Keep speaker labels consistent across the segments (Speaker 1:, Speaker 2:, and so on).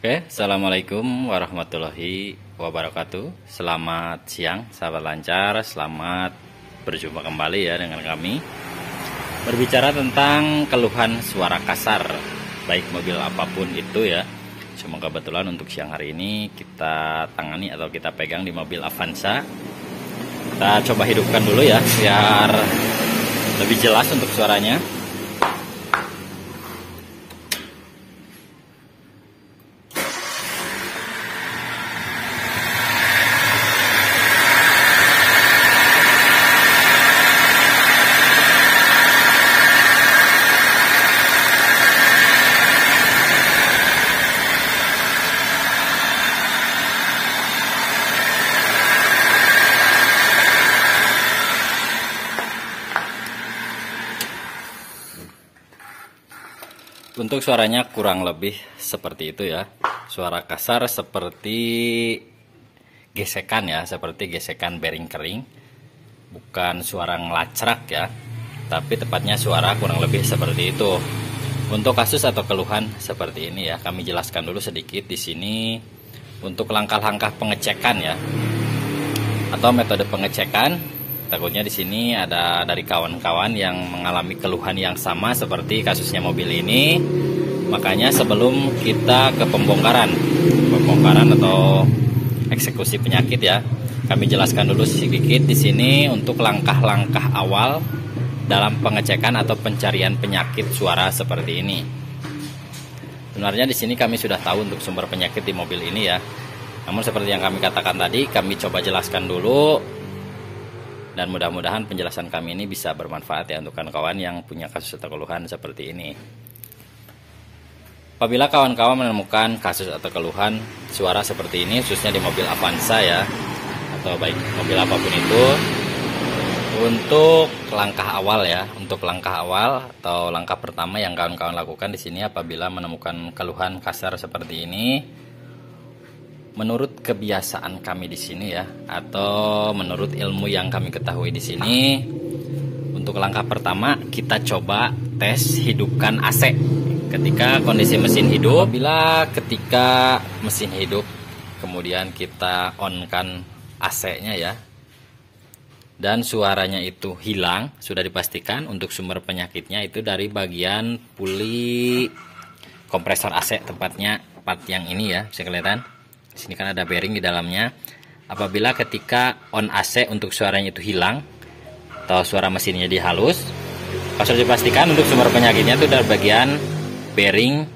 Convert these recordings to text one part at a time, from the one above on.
Speaker 1: Oke, assalamualaikum warahmatullahi wabarakatuh. Selamat siang, sahabat lancar. Selamat berjumpa kembali ya dengan kami. Berbicara tentang keluhan suara kasar, baik mobil apapun itu ya. Cuma kebetulan untuk siang hari ini kita tangani atau kita pegang di mobil Avanza. Kita coba hidupkan dulu ya, biar lebih jelas untuk suaranya. Untuk suaranya kurang lebih seperti itu ya. Suara kasar seperti gesekan ya, seperti gesekan bearing kering. Bukan suara ngelacrak ya, tapi tepatnya suara kurang lebih seperti itu. Untuk kasus atau keluhan seperti ini ya, kami jelaskan dulu sedikit di sini untuk langkah-langkah pengecekan ya. Atau metode pengecekan. Takutnya di sini ada dari kawan-kawan yang mengalami keluhan yang sama seperti kasusnya mobil ini. Makanya sebelum kita ke pembongkaran atau eksekusi penyakit ya, kami jelaskan dulu sedikit di sini untuk langkah-langkah awal dalam pengecekan atau pencarian penyakit suara seperti ini. Sebenarnya di sini kami sudah tahu untuk sumber penyakit di mobil ini ya. Namun seperti yang kami katakan tadi, kami coba jelaskan dulu. Dan mudah-mudahan penjelasan kami ini bisa bermanfaat ya untuk kawan-kawan yang punya kasus atau keluhan seperti ini. Apabila kawan-kawan menemukan kasus atau keluhan suara seperti ini, khususnya di mobil Avanza ya, atau baik mobil apapun itu, untuk langkah awal ya, untuk langkah awal atau langkah pertama yang kawan-kawan lakukan di sini apabila menemukan keluhan kasar seperti ini, menurut kebiasaan kami di sini ya, atau menurut ilmu yang kami ketahui di sini, untuk langkah pertama kita coba tes hidupkan AC. Ketika kondisi mesin hidup, bila ketika mesin hidup, kemudian kita on-kan AC-nya ya, dan suaranya itu hilang, sudah dipastikan untuk sumber penyakitnya itu dari bagian puli kompresor AC, tepatnya part yang ini ya, bisa kelihatan. Di sini kan ada bearing di dalamnya. Apabila ketika on AC untuk suaranya itu hilang atau suara mesinnya dihalus, harus dipastikan untuk sumber penyakitnya itu dari bagian bearing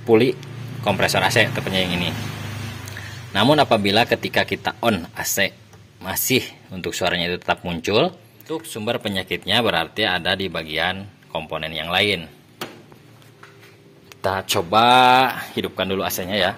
Speaker 1: puli kompresor AC, tepatnya yang ini. Namun apabila ketika kita on AC masih untuk suaranya itu tetap muncul, untuk sumber penyakitnya berarti ada di bagian komponen yang lain. Kita coba hidupkan dulu AC-nya ya.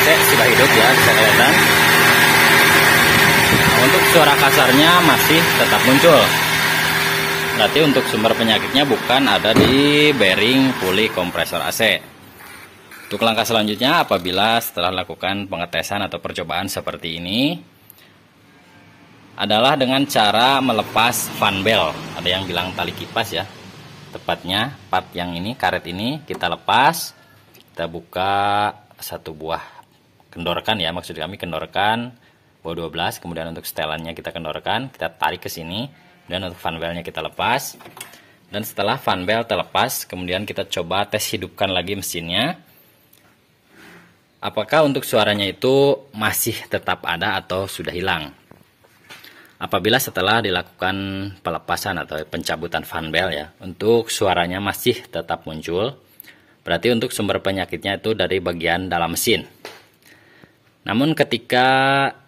Speaker 1: Sudah hidup ya, bisa kelihatan. Nah, untuk suara kasarnya masih tetap muncul. Berarti untuk sumber penyakitnya bukan ada di bearing puli kompresor AC. Untuk langkah selanjutnya, apabila setelah lakukan pengetesan atau percobaan seperti ini, adalah dengan cara melepas fan belt. Ada yang bilang tali kipas ya. Tepatnya part yang ini, karet ini kita lepas. Kita buka satu buah kendorkan ya, maksud kami kendorkan bawah 12, kemudian untuk setelannya kita kendorkan, kita tarik ke sini, dan untuk fan beltnya kita lepas. Dan setelah fan belt terlepas, kemudian kita coba tes hidupkan lagi mesinnya. Apakah untuk suaranya itu masih tetap ada atau sudah hilang? Apabila setelah dilakukan pelepasan atau pencabutan fan belt ya, untuk suaranya masih tetap muncul, berarti untuk sumber penyakitnya itu dari bagian dalam mesin. Namun ketika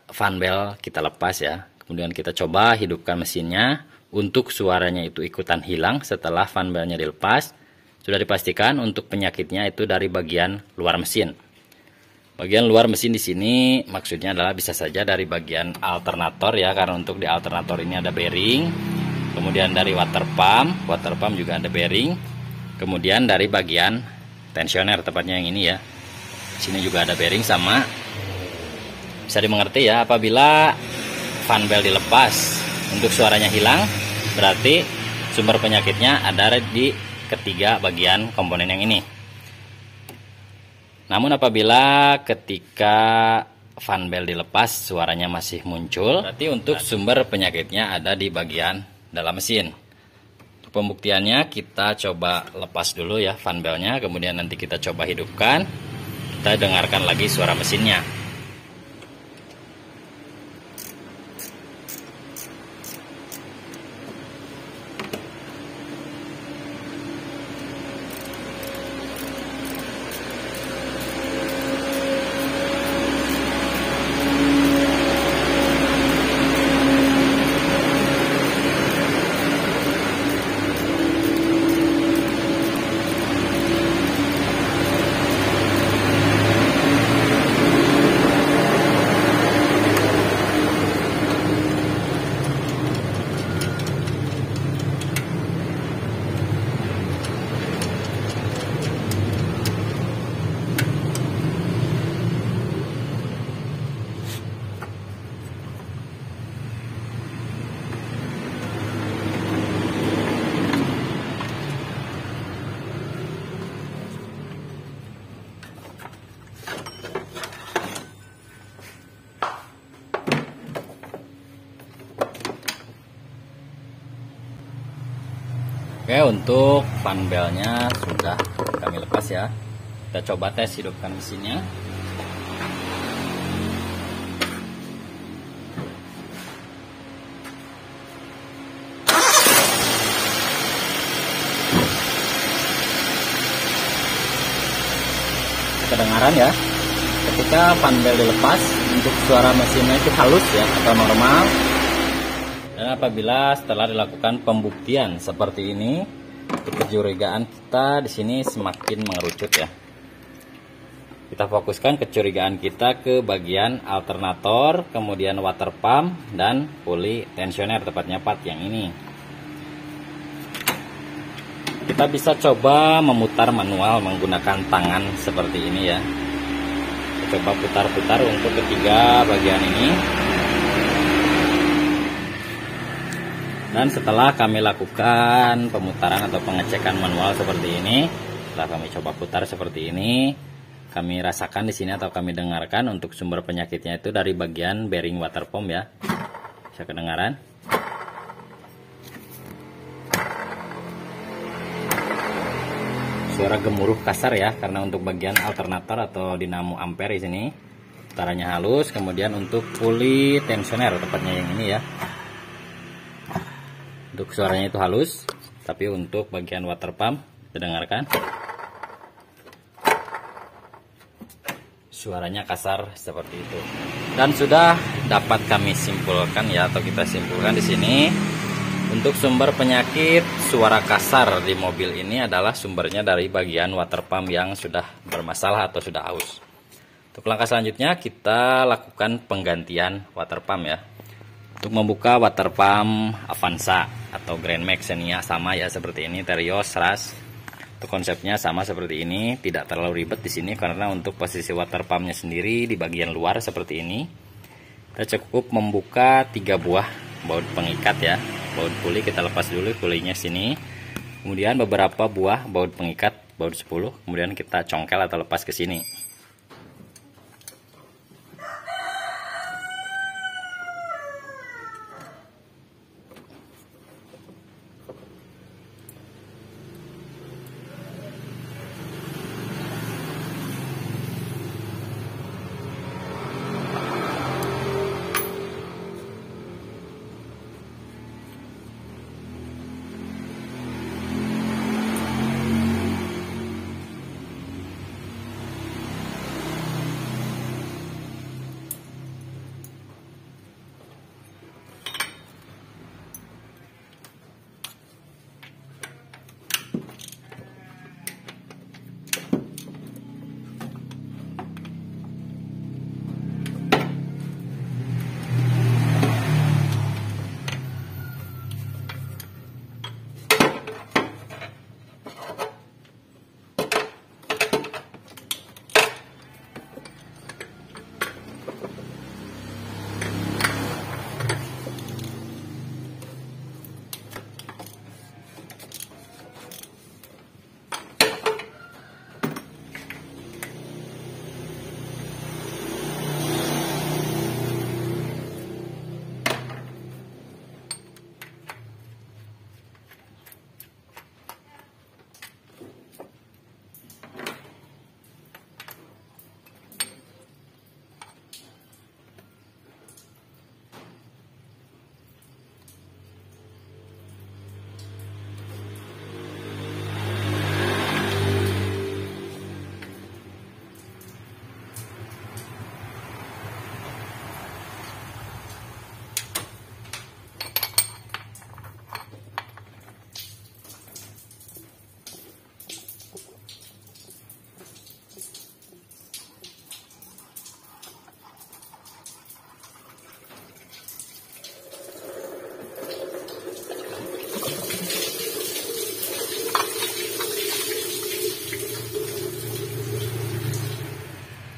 Speaker 1: fan belt kita lepas ya, kemudian kita coba hidupkan mesinnya, untuk suaranya itu ikutan hilang setelah fan beltnya dilepas, sudah dipastikan untuk penyakitnya itu dari bagian luar mesin. Bagian luar mesin di sini maksudnya adalah bisa saja dari bagian alternator ya, karena untuk di alternator ini ada bearing. kemudian dari water pump juga ada bearing, kemudian dari bagian tensioner, tepatnya yang ini ya. Sini juga ada bearing sama. Bisa dimengerti ya, apabila fan belt dilepas untuk suaranya hilang, berarti sumber penyakitnya ada di ketiga bagian komponen yang ini. Namun apabila ketika fan belt dilepas suaranya masih muncul, berarti untuk sumber penyakitnya ada di bagian dalam mesin. Untuk pembuktiannya kita coba lepas dulu ya fan beltnya, kemudian nanti kita coba hidupkan, kita dengarkan lagi suara mesinnya. Oke, untuk fan beltnya sudah kami lepas ya. Kita coba tes hidupkan mesinnya. Kedengaran ya, ketika fan belt dilepas, untuk suara mesinnya itu halus ya atau normal. Dan apabila setelah dilakukan pembuktian seperti ini, kecurigaan kita di sini semakin mengerucut ya. Kita fokuskan kecurigaan kita ke bagian alternator, kemudian water pump dan puli tensioner, tepatnya part yang ini. Kita bisa coba memutar manual menggunakan tangan seperti ini ya. Kita coba putar-putar untuk ketiga bagian ini. Dan setelah kami lakukan pemutaran atau pengecekan manual seperti ini, setelah kami coba putar seperti ini, kami rasakan di sini atau kami dengarkan untuk sumber penyakitnya itu dari bagian bearing water pump ya. Bisa kedengaran? Suara gemuruh kasar ya, karena untuk bagian alternator atau dinamo ampere di sini putarannya halus, kemudian untuk puli tensioner tepatnya yang ini ya. Untuk suaranya itu halus, tapi untuk bagian water pump didengarkan suaranya kasar seperti itu. Dan sudah dapat kami simpulkan ya, atau kita simpulkan di sini untuk sumber penyakit suara kasar di mobil ini adalah sumbernya dari bagian water pump yang sudah bermasalah atau sudah aus. Untuk langkah selanjutnya kita lakukan penggantian water pump ya. Untuk membuka water pump Avanza atau Grand Max Xenia sama ya seperti ini, Terios, Ras. Untuk konsepnya sama seperti ini, tidak terlalu ribet di sini karena untuk posisi water pumpnya sendiri di bagian luar seperti ini. Kita cukup membuka 3 buah baut pengikat ya. Baut puli kita lepas dulu pulinya sini. Kemudian beberapa buah baut pengikat, baut 10, kemudian kita congkel atau lepas ke sini.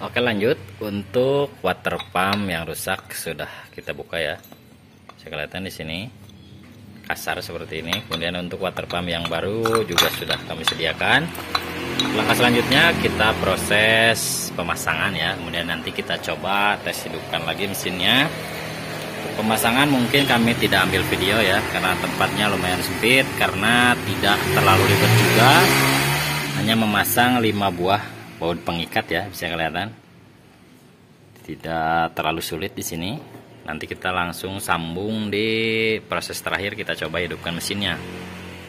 Speaker 1: Oke, lanjut. Untuk water pump yang rusak sudah kita buka ya. Saya kelihatan di sini kasar seperti ini. Kemudian untuk water pump yang baru juga sudah kami sediakan. Langkah selanjutnya kita proses pemasangan ya. Kemudian nanti kita coba tes hidupkan lagi mesinnya. Untuk pemasangan mungkin kami tidak ambil video ya, karena tempatnya lumayan sempit, karena tidak terlalu ribet juga. Hanya memasang 5 buah baut pengikat ya, bisa kelihatan. Tidak terlalu sulit di sini. Nanti kita langsung sambung di proses terakhir, kita coba hidupkan mesinnya.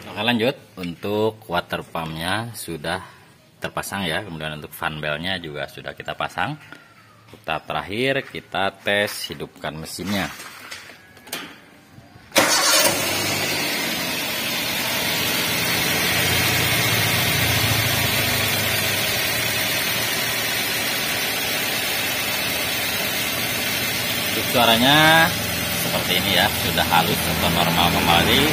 Speaker 1: Oke, lanjut. Untuk water pumpnya sudah terpasang ya. Kemudian untuk fan belnya juga sudah kita pasang. Untuk tahap terakhir kita tes hidupkan mesinnya. Suaranya seperti ini ya, sudah halus atau normal kembali,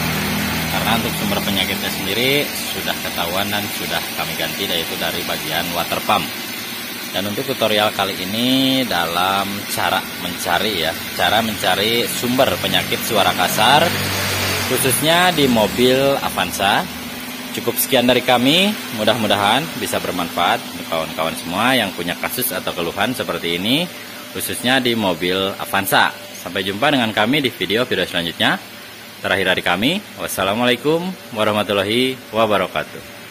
Speaker 1: karena untuk sumber penyakitnya sendiri sudah ketahuan dan sudah kami ganti, yaitu dari bagian water pump. Dan untuk tutorial kali ini dalam cara mencari sumber penyakit suara kasar khususnya di mobil Avanza. Cukup sekian dari kami, mudah-mudahan bisa bermanfaat untuk kawan-kawan semua yang punya kasus atau keluhan seperti ini, khususnya di mobil Avanza. Sampai jumpa dengan kami di video-video selanjutnya. Terakhir dari kami, wassalamualaikum warahmatullahi wabarakatuh.